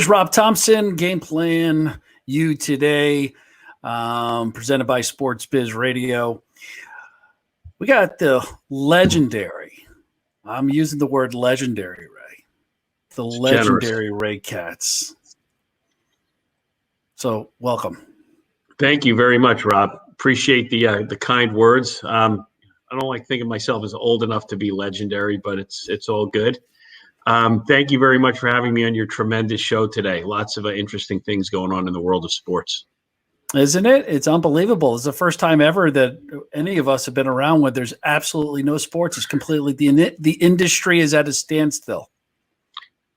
is Rob Thompson, Game Plan You today, presented by Sports Biz Radio. We got the legendary, I'm using the word legendary, Ray, the It's legendary generous. Ray Katz. So welcome. Thank you very much, Rob. Appreciate the kind words. I don't like thinking of myself as old enough to be legendary, but it's all good. Thank you very much for having me on your tremendous show today. Lots of interesting things going on in the world of sports. Isn't it? It's unbelievable. It's the first time ever that any of us have been around when there's absolutely no sports. It's completely the industry is at a standstill.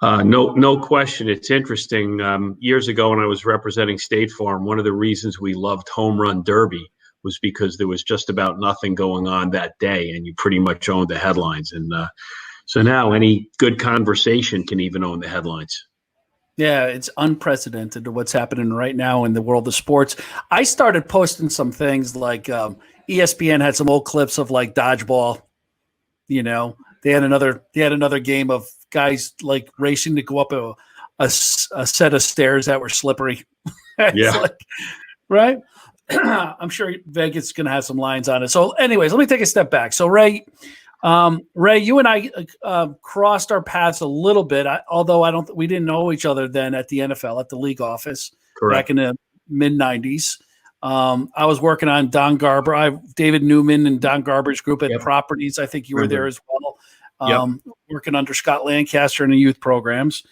No question. It's interesting. Years ago when I was representing State Farm, one of the reasons we loved Home Run Derby was because there was just about nothing going on that day, and you pretty much owned the headlines. And so now any good conversation can even own the headlines. Yeah, it's unprecedented to what's happening right now in the world of sports. I started posting some things like ESPN had some old clips of like dodgeball. You know, they had another game of guys like racing to go up a set of stairs that were slippery. Yeah. Like, right. I'm sure Vegas is going to have some lines on it. So anyways, let me take a step back. So Ray, you and I crossed our paths a little bit, although we didn't know each other then at the NFL, at the league office. Correct. Back in the mid-90s. I was working on Don Garber, David Newman and Don Garber's group at Properties. I think you were there as well, working under Scott Lancaster in the youth programs.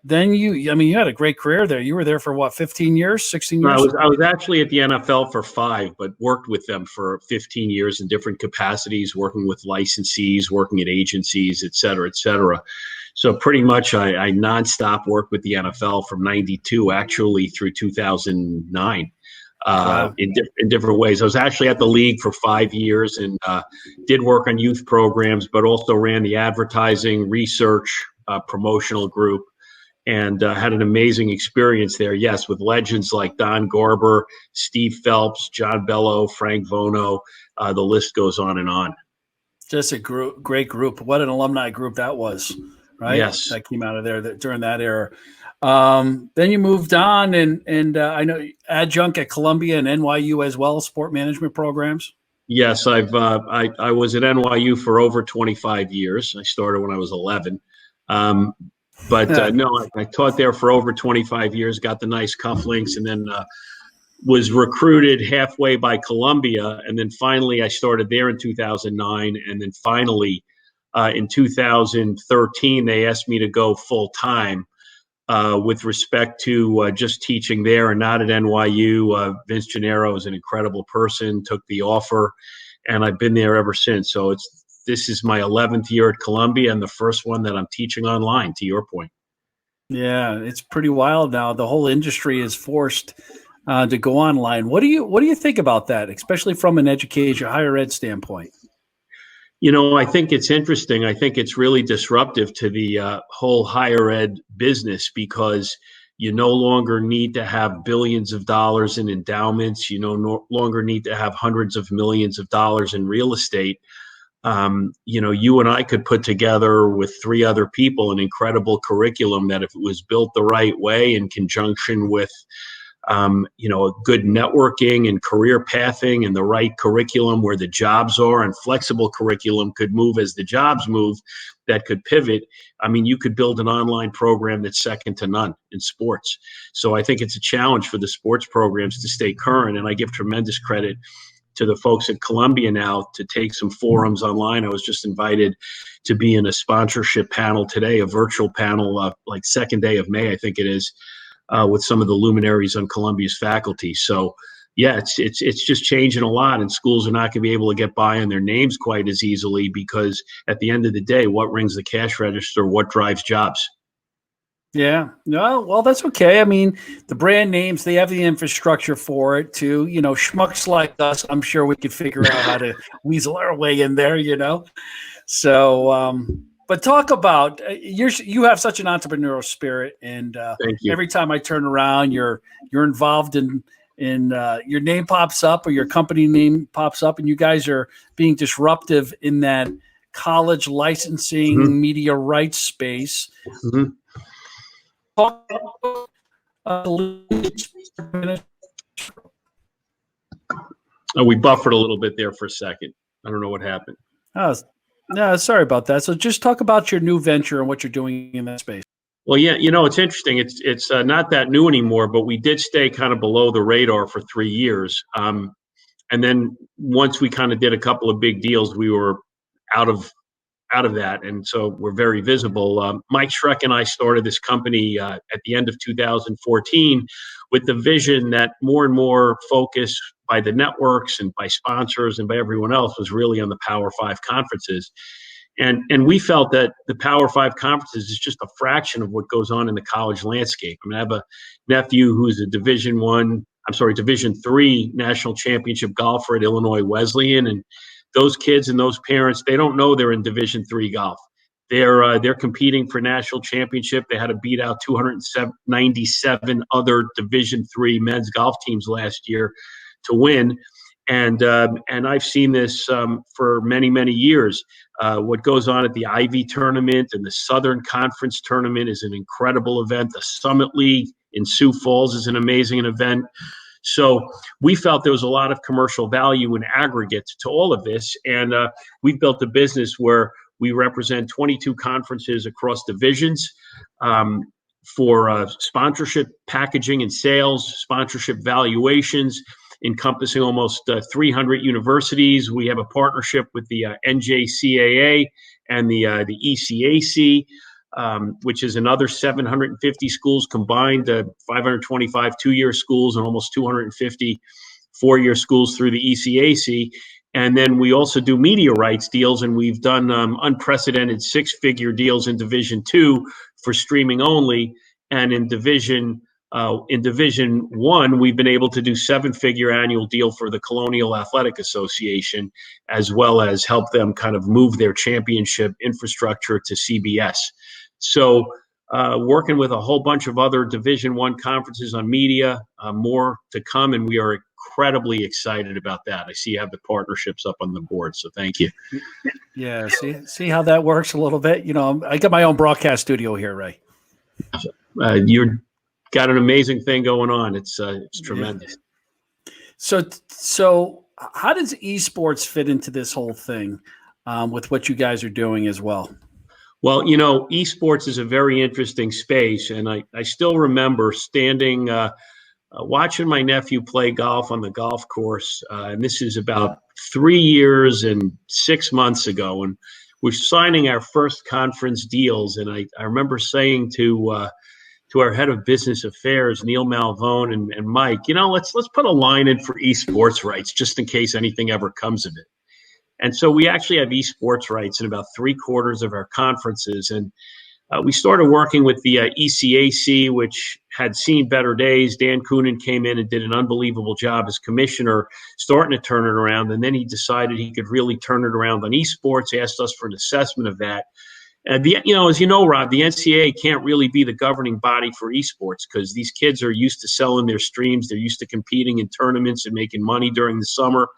Then you had a great career there. You were there for what, 15 years, 16 years? I was actually at the NFL for 5, but worked with them for 15 years in different capacities, working with licensees, working at agencies, et cetera, et cetera. So pretty much I nonstop worked with the NFL from 92 actually through 2009 in different ways. I was actually at the league for 5 years and did work on youth programs, but also ran the advertising, research, promotional group. And had an amazing experience there, yes, with legends like Don Garber, Steve Phelps, John Bello, Frank Vono. The list goes on and on. Just a great group. What an alumni group that was, right? Yes. That came out of there during that era. Then you moved on, and I know adjunct at Columbia and NYU as well, sport management programs. Yes, I was at NYU for over 25 years. I started when I was 11. But no, I taught there for over 25 years, got the nice cufflinks, and then was recruited halfway by Columbia. And then finally, I started there in 2009. And then finally, in 2013, they asked me to go full time with respect to just teaching there and not at NYU. Vince Gennaro is an incredible person, took the offer, and I've been there ever since. So this is my 11th year at Columbia and the first one that I'm teaching online, to your point. Yeah, it's pretty wild now. The whole industry is forced to go online. What do you think about that, especially from an education, higher ed standpoint? You know, I think it's interesting. I think it's really disruptive to the whole higher ed business because you no longer need to have billions of dollars in endowments. You no longer need to have hundreds of millions of dollars in real estate. You and I could put together with 3 other people an incredible curriculum that if it was built the right way in conjunction with, good networking and career pathing and the right curriculum where the jobs are and flexible curriculum could move as the jobs move that could pivot. I mean, you could build an online program that's second to none in sports. So I think it's a challenge for the sports programs to stay current. And I give tremendous credit to the folks at Columbia now to take some forums online. I was just invited to be in a sponsorship panel today, a virtual panel, like second day of May, I think it is, with some of the luminaries on Columbia's faculty. So yeah, it's just changing a lot, and schools are not going to be able to get by on their names quite as easily because at the end of the day, what rings the cash register, what drives jobs? Yeah. No, well, that's okay. I mean, the brand names, they have the infrastructure for it too. Schmucks like us, I'm sure we could figure out how to weasel our way in there, So, but talk about you have such an entrepreneurial spirit, and every time I turn around, you're involved in your name pops up or your company name pops up, and you guys are being disruptive in that college licensing media rights space. Mm-hmm. talk We buffered a little bit there for a second. I don't know what happened. No, sorry about that. So just talk about your new venture and what you're doing in that space. Well, yeah, it's interesting. It's not that new anymore, but we did stay kind of below the radar for 3 years. And then once we kind of did a couple of big deals, we were out of that, and so we're very visible. Mike Schreck and I started this company at the end of 2014 with the vision that more and more focus by the networks and by sponsors and by everyone else was really on the Power Five conferences. And we felt that the Power Five conferences is just a fraction of what goes on in the college landscape. I mean, I have a nephew who's a Division III national championship golfer at Illinois Wesleyan, and those kids and those parents, they don't know they're in Division III golf. They're competing for national championship. They had to beat out 297 other Division III men's golf teams last year to win. And I've seen this for many, many years. What goes on at the Ivy tournament and the Southern Conference tournament is an incredible event. The Summit League in Sioux Falls is an amazing event. So we felt there was a lot of commercial value in aggregate to all of this. And we've built a business where we represent 22 conferences across divisions for sponsorship packaging and sales, sponsorship valuations, encompassing almost 300 universities. We have a partnership with the NJCAA and the ECAC, which is another 750 schools combined, 525 two-year schools and almost 250 four-year schools through the ECAC. And then we also do media rights deals, and we've done unprecedented six-figure deals in Division II for streaming only, and in Division I, we've been able to do seven-figure annual deal for the Colonial Athletic Association, as well as help them kind of move their championship infrastructure to CBS. So working with a whole bunch of other Division I conferences on media, more to come, and we are incredibly excited about that. I see you have the partnerships up on the board, so thank you. Yeah, see how that works a little bit. I got my own broadcast studio here, Ray. You're got an amazing thing going on. It's tremendous. Yeah. So how does esports fit into this whole thing with what you guys are doing as well? Well, esports is a very interesting space, and I still remember standing watching my nephew play golf on the golf course, and this is about 3 years and 6 months ago, and we're signing our first conference deals, and I remember saying to our head of business affairs, Neil Malvone, and Mike, let's put a line in for esports rights just in case anything ever comes of it. And so we actually have esports rights in about 3/4 of our conferences, and we started working with the ECAC, which had seen better days. Dan Coonan came in and did an unbelievable job as commissioner, starting to turn it around. And then he decided he could really turn it around on esports, asked us for an assessment of that. And as you know, Rob, the NCAA can't really be the governing body for esports because these kids are used to selling their streams. They're used to competing in tournaments and making money during the summer.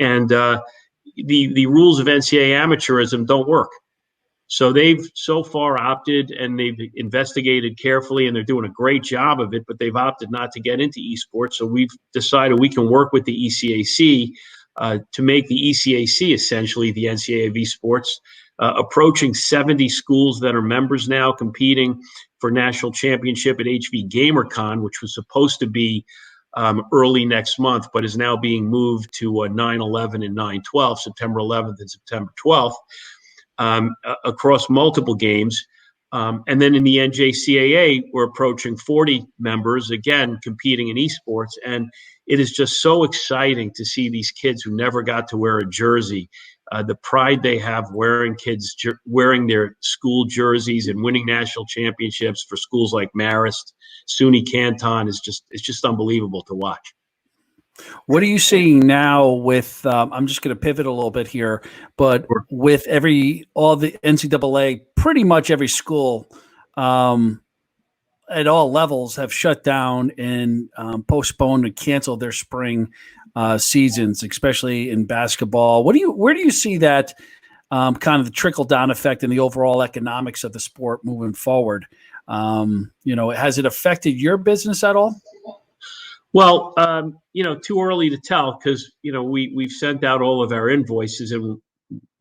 And the rules of NCAA amateurism don't work. So they've so far opted, and they've investigated carefully, and they're doing a great job of it, but they've opted not to get into esports. So we've decided we can work with the ECAC to make the ECAC essentially the NCAA of esports, approaching 70 schools that are members now competing for national championship at HV GamerCon, which was supposed to be early next month, but is now being moved to 9/11 and 9/12, September 11th and September 12th. Across multiple games. And then in the NJCAA, we're approaching 40 members, again, competing in esports. And it is just so exciting to see these kids who never got to wear a jersey, the pride they have wearing their school jerseys and winning national championships for schools like Marist, SUNY Canton it's just unbelievable to watch. What are you seeing now with, I'm just going to pivot a little bit here, but with all the NCAA, pretty much every school at all levels have shut down and postponed and canceled their spring seasons, especially in basketball. Where do you see that kind of the trickle down effect and the overall economics of the sport moving forward? Has it affected your business at all? Well, too early to tell because, we've sent out all of our invoices and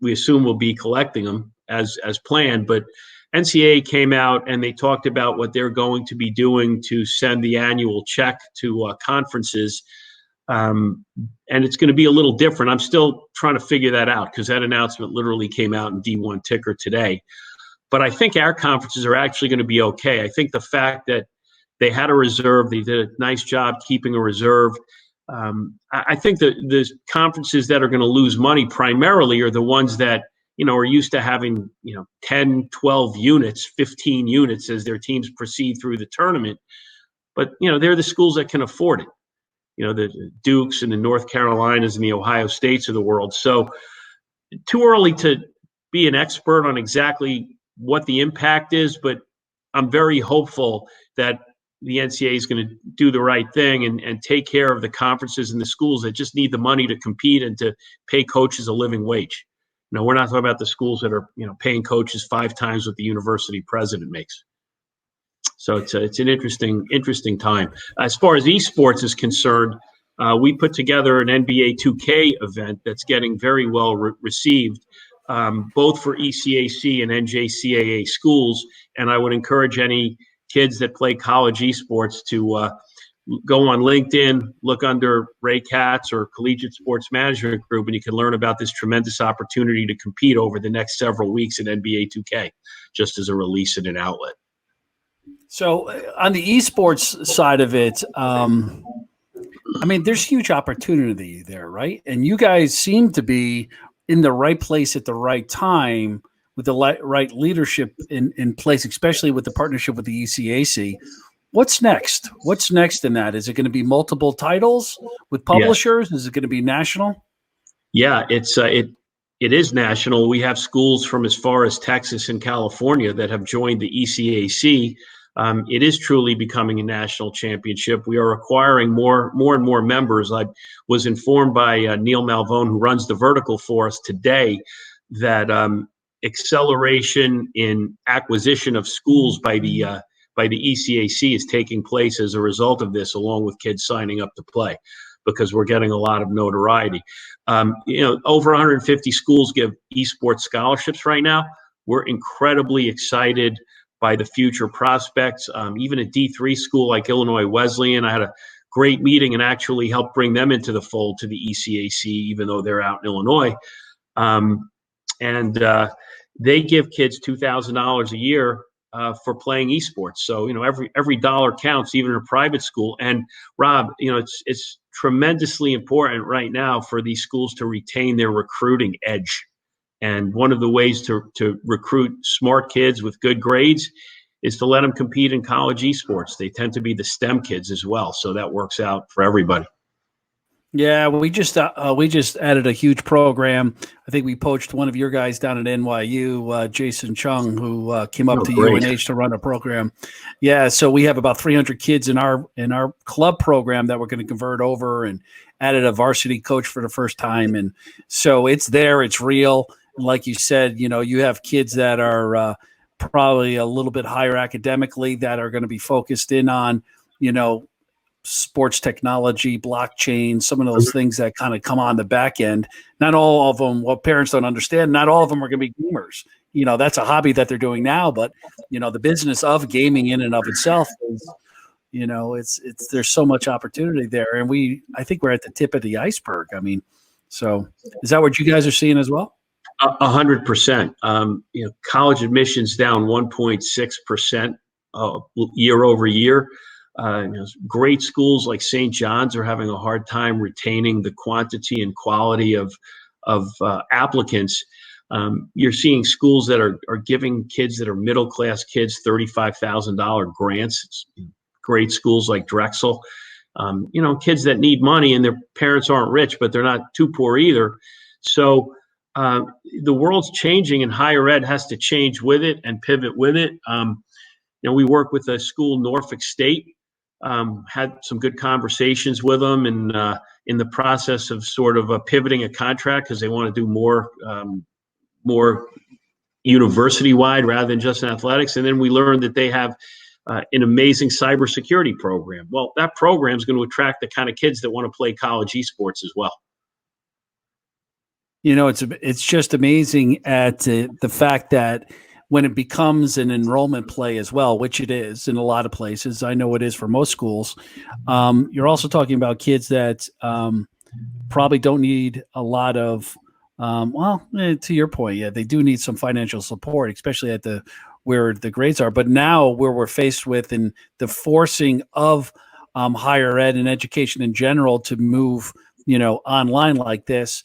we assume we'll be collecting them as planned. But NCAA came out and they talked about what they're going to be doing to send the annual check to conferences. And it's going to be a little different. I'm still trying to figure that out because that announcement literally came out in D1 Ticker today. But I think our conferences are actually going to be okay. I think the fact that they had a reserve, they did a nice job keeping a reserve. I think that the conferences that are going to lose money primarily are the ones that, are used to having, 10, 12 units, 15 units as their teams proceed through the tournament. But, they're the schools that can afford it. The Dukes and the North Carolinas and the Ohio States of the world. So too early to be an expert on exactly what the impact is, but I'm very hopeful that the NCAA is going to do the right thing and take care of the conferences and the schools that just need the money to compete and to pay coaches a living wage. We're not talking about the schools that are, paying coaches 5 times what the university president makes. So it's an interesting time. As far as esports is concerned, we put together an NBA 2K event that's getting very well received, both for ECAC and NJCAA schools. And I would encourage any kids that play college esports to go on LinkedIn, look under Ray Katz or Collegiate Sports Management Group, and you can learn about this tremendous opportunity to compete over the next several weeks in NBA 2K, just as a release and an outlet. So on the esports side of it, there's huge opportunity there, right? And you guys seem to be in the right place at the right time with the right leadership in place, especially with the partnership with the ECAC. What's next? What's next in that? Is it going to be multiple titles with publishers? Yes. Is it going to be national? Yeah, it is national. We have schools from as far as Texas and California that have joined the ECAC. It is truly becoming a national championship. We are acquiring more and more members. I was informed by Neil Malvone, who runs the vertical for us today, that acceleration in acquisition of schools by the ECAC is taking place as a result of this, along with kids signing up to play, because we're getting a lot of notoriety. Over 150 schools give esports scholarships right now. We're incredibly excited by the future prospects. Even a D3 school like Illinois Wesleyan, I had a great meeting and actually helped bring them into the fold to the ECAC, even though they're out in Illinois. They give kids $2,000 a year for playing esports. So, every dollar counts, even in a private school. And Rob, it's tremendously important right now for these schools to retain their recruiting edge. And one of the ways to recruit smart kids with good grades is to let them compete in college esports. They tend to be the STEM kids as well. So that works out for everybody. Yeah, we just added a huge program. I think we poached one of your guys down at NYU, Jason Chung, who came up to great. UNH to run a program. Yeah, so we have about 300 kids in our club program that we're going to convert over, and added a varsity coach for the first time. And so it's there, it's real. And like you said, you have kids that are probably a little bit higher academically that are going to be focused in on, sports technology, blockchain, some of those things that kind of come on the back end. Not all of them, what parents don't understand, not all of them are going to be gamers. That's a hobby that they're doing now, but the business of gaming in and of itself is, it's there's so much opportunity there. And I think we're at the tip of the iceberg. So is that what you guys are seeing as well? 100%. College admissions down 1.6% year over year. Great schools like St. John's are having a hard time retaining the quantity and quality of applicants. You're seeing schools that are giving kids that are middle class kids $35,000 grants. Great schools like Drexel. Kids that need money and their parents aren't rich, but they're not too poor either. So the world's changing, and higher ed has to change with it and pivot with it. We work with a school, Norfolk State. Had some good conversations with them, and in the process of sort of pivoting a contract because they want to do more university-wide rather than just in athletics. And then we learned that they have an amazing cybersecurity program. Well, that program is going to attract the kind of kids that want to play college esports as well. You know, it's just amazing at the fact that when it becomes an enrollment play as well, which it is in a lot of places, I know it is for most schools. You're also talking about kids that probably don't need a lot of, to your point, yeah, they do need some financial support, especially at where the grades are. But now where we're faced with in the forcing of higher ed and education in general to move, online like this,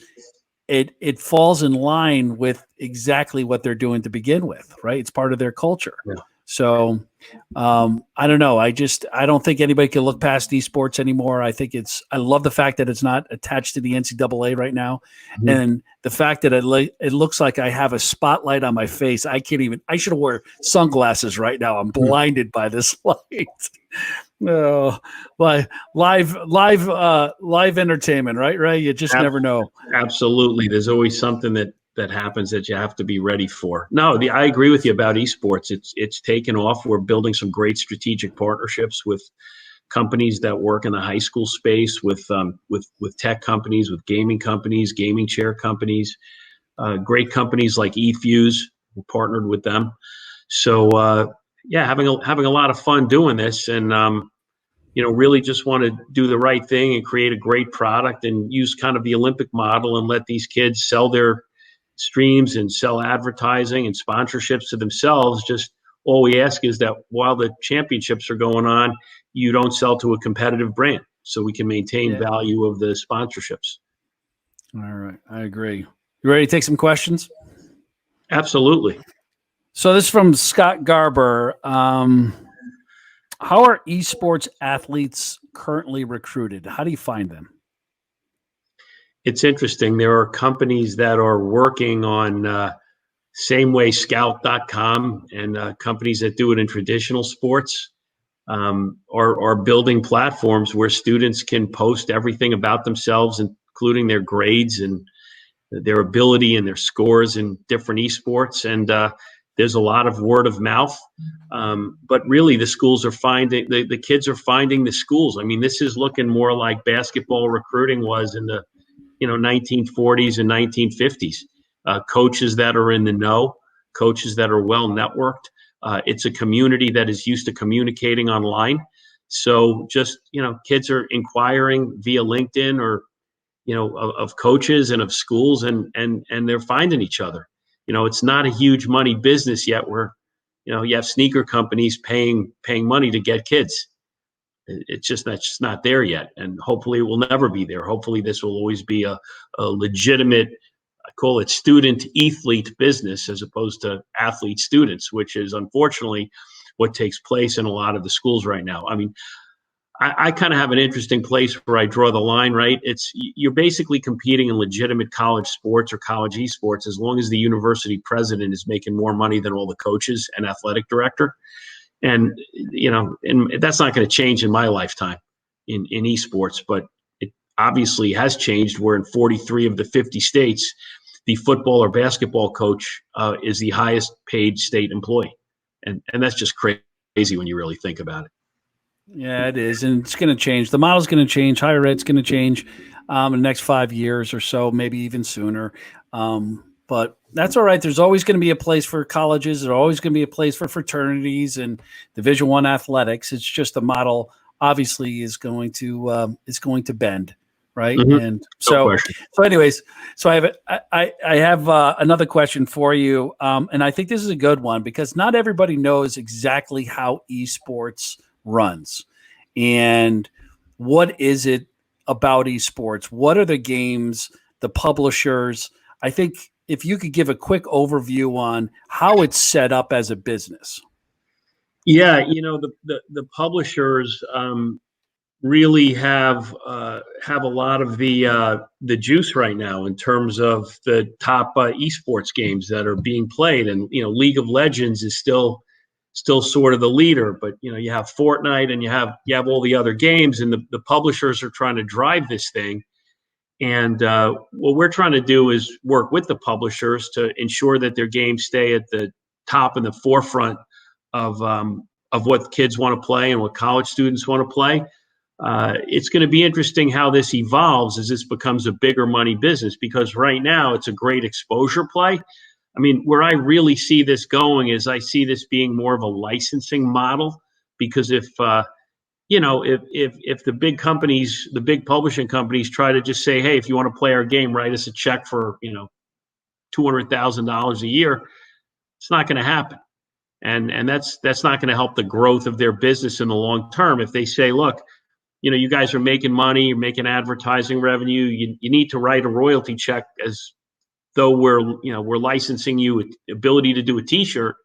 it falls in line with exactly what they're doing to begin with, right? It's part of their culture. Yeah. So I don't know. I don't think anybody can look past esports anymore. I love the fact that it's not attached to the NCAA right now. Mm-hmm. And the fact that it looks like I have a spotlight on my face. I should wear sunglasses right now. I'm blinded by this light. No, live entertainment, right? Right. You just never know. Absolutely. There's always something that happens that you have to be ready for. No, I agree with you about esports. It's taken off. We're building some great strategic partnerships with companies that work in the high school space, with tech companies, with gaming companies, gaming chair companies, great companies like eFuse. We partnered with them. So having a lot of fun doing this, and really just want to do the right thing and create a great product and use kind of the Olympic model and let these kids sell their streams and sell advertising and sponsorships to themselves. Just all we ask is that while the championships are going on, you don't sell to a competitive brand, so we can maintain value of the sponsorships. All right. I agree. You ready to take some questions? Absolutely. So this is from Scott Garber. How are esports athletes currently recruited? How do you find them? It's interesting. There are companies that are working on samewayscout.com, and companies that do it in traditional sports are building platforms where students can post everything about themselves, including their grades and their ability and their scores in different esports. And there's a lot of word of mouth, but really the schools are finding, the kids are finding the schools. I mean, this is looking more like basketball recruiting was in the 1940s and 1950s. Coaches that are in the know, coaches that are well networked. It's a community that is used to communicating online. So just, kids are inquiring via LinkedIn or, of coaches and of schools, and they're finding each other. It's not a huge money business yet where, you have sneaker companies paying money to get kids. It's just not there yet. And hopefully it will never be there. Hopefully this will always be a legitimate, I call it student athlete business, as opposed to athlete students, which is unfortunately what takes place in a lot of the schools right now. I mean, I kind of have an interesting place where I draw the line, right? You're basically competing in legitimate college sports or college esports as long as the university president is making more money than all the coaches and athletic director. And, and that's not going to change in my lifetime in esports, but it obviously has changed where in 43 of the 50 states, the football or basketball coach is the highest paid state employee. And that's just crazy when you really think about it. Yeah, it is. And it's going to change. The model's going to change. Higher ed's going to change in the next 5 years or so, maybe even sooner. But that's all right. There's always going to be a place for colleges. There's always going to be a place for fraternities and Division I athletics. It's just the model obviously is going to bend, right? Mm-hmm. And so anyways, so I have another question for you, and I think this is a good one because not everybody knows exactly how esports runs and what is it about esports. What are the games, the publishers? I think if you could give a quick overview on how it's set up as a business. Yeah, the publishers really have a lot of the juice right now in terms of the top esports games that are being played, and League of Legends is still sort of the leader, but you have Fortnite and you have all the other games, and the publishers are trying to drive this thing. And what we're trying to do is work with the publishers to ensure that their games stay at the top and the forefront of what kids want to play and what college students want to play. It's going to be interesting how this evolves as this becomes a bigger money business, because right now it's a great exposure play. I mean, where I really see this going is I see this being more of a licensing model, because if the big companies, the big publishing companies try to just say, hey, if you want to play our game, write us a check for, $200,000 a year, it's not going to happen. And that's not going to help the growth of their business in the long term. If they say, look, you guys are making money, you're making advertising revenue, you need to write a royalty check as though we're licensing you ability to do a t-shirt,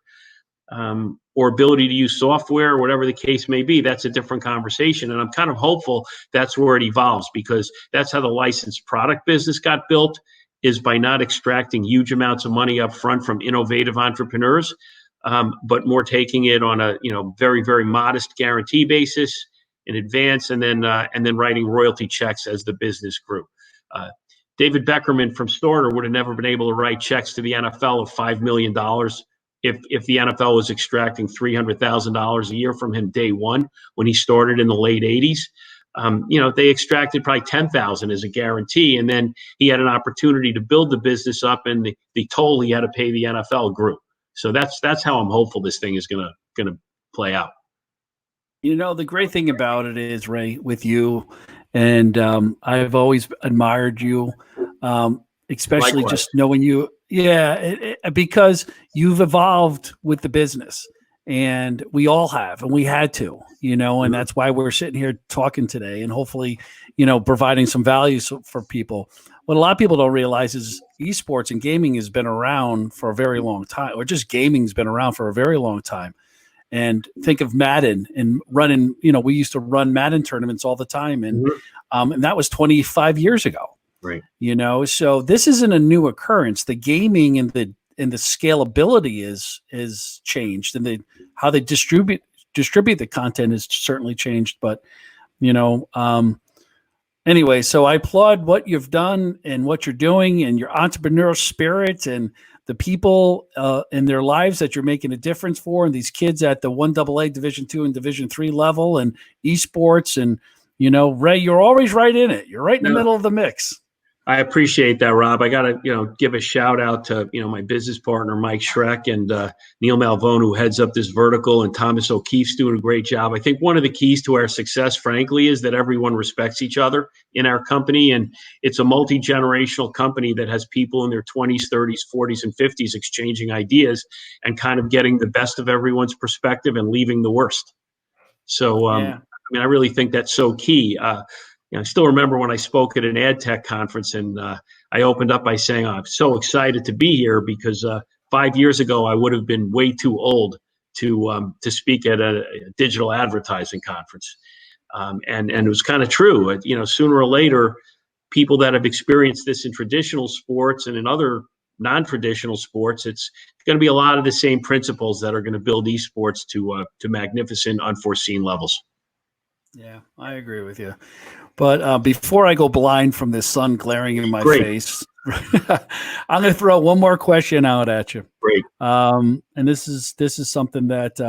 or ability to use software, or whatever the case may be, that's a different conversation. And I'm kind of hopeful that's where it evolves, because that's how the licensed product business got built, is by not extracting huge amounts of money up front from innovative entrepreneurs, but more taking it on a very, very modest guarantee basis in advance, and then writing royalty checks as the business grew. David Beckerman from Starter would have never been able to write checks to the NFL of $5 million if the NFL was extracting $300,000 a year from him day one when he started in the late 80s. They extracted probably $10,000 as a guarantee, and then he had an opportunity to build the business up, and the toll he had to pay the NFL grew. So that's how I'm hopeful this thing is gonna play out. The great thing about it is, Ray, with you, and I've always admired you, especially Likewise. just knowing you. Yeah, because you've evolved with the business, and we all have, and we had to, and that's why we're sitting here talking today, and hopefully, providing some value for people. What a lot of people don't realize is esports and gaming has been around for a very long time, or just gaming's been around for a very long time. And think of Madden and running, we used to run Madden tournaments all the time. And that was 25 years ago. Right. So this isn't a new occurrence. The gaming and the scalability is changed, and how they distribute the content has certainly changed. But, anyway, so I applaud what you've done and what you're doing, and your entrepreneurial spirit, and the people in their lives that you're making a difference for, and these kids at the 1AA, Division II, and Division III level, and esports. And, Ray, you're always right in it. You're right in the middle of the mix. I appreciate that, Rob. I got to, give a shout out to, my business partner, Mike Schreck, and Neil Malvone, who heads up this vertical, and Thomas O'Keefe's doing a great job. I think one of the keys to our success, frankly, is that everyone respects each other in our company. And it's a multi-generational company that has people in their 20s, 30s, 40s, and 50s exchanging ideas and kind of getting the best of everyone's perspective and leaving the worst. So, I really think that's so key. I still remember when I spoke at an ad tech conference, and I opened up by saying, I'm so excited to be here, because 5 years ago I would have been way too old to speak at a digital advertising conference. And it was kind of true. Sooner or later, people that have experienced this in traditional sports and in other non-traditional sports, it's going to be a lot of the same principles that are going to build esports to magnificent, unforeseen levels. Yeah, I agree with you. But before I go blind from the sun glaring in my face, I'm going to throw one more question out at you. Great. And this is something that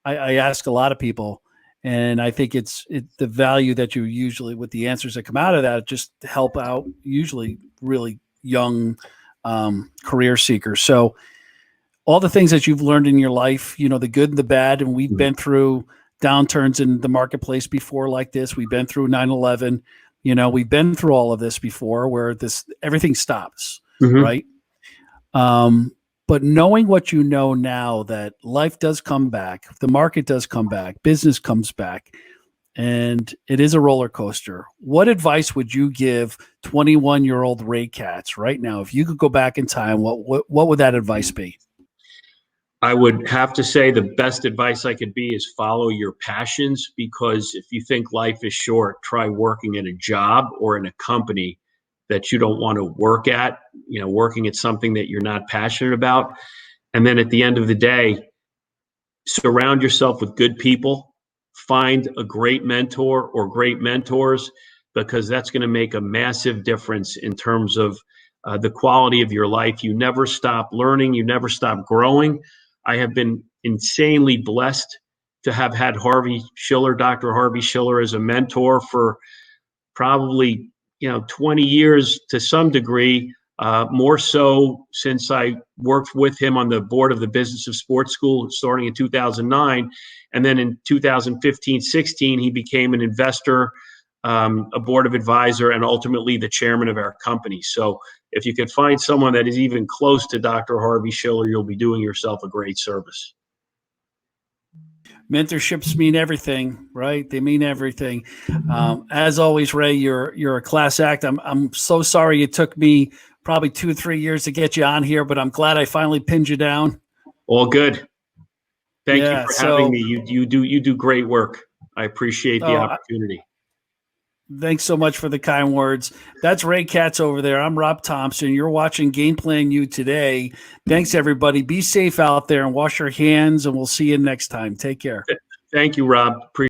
I ask a lot of people, and I think it's the value that you usually, with the answers that come out of that, just help out usually really young career seekers. So all the things that you've learned in your life, the good and the bad, and we've been through downturns in the marketplace before like this. We've been through 9/11. We've been through all of this before, where everything stops, right? But knowing what you know now, that life does come back, the market does come back, business comes back, and it is a roller coaster. What advice would you give 21-year-old Ray Katz right now? If you could go back in time, what would that advice be? I would have to say the best advice I could be is follow your passions, because if you think life is short, try working at a job or in a company that you don't want to work at, working at something that you're not passionate about. And then at the end of the day, surround yourself with good people, find a great mentor or great mentors because that's going to make a massive difference in terms of the quality of your life. You never stop learning. You never stop growing. I have been insanely blessed to have had Dr. Harvey Schiller, as a mentor for probably 20 years to some degree, more so since I worked with him on the board of the Business of Sports School starting in 2009. And then in 2015-16, he became an investor, a board of advisor, and ultimately the chairman of our company. So if you can find someone that is even close to Dr. Harvey Schiller, you'll be doing yourself a great service. Mentorships mean everything, right? They mean everything. As always, Ray, you're a class act. I'm so sorry it took me probably 2 or 3 years to get you on here, but I'm glad I finally pinned you down. All good. Thank you for having me. You do great work. I appreciate the opportunity. Thanks so much for the kind words. That's Ray Katz over there. I'm Rob Thompson. You're watching Game Plan U today. Thanks, everybody. Be safe out there and wash your hands, and we'll see you next time. Take care. Thank you, Rob. Appreciate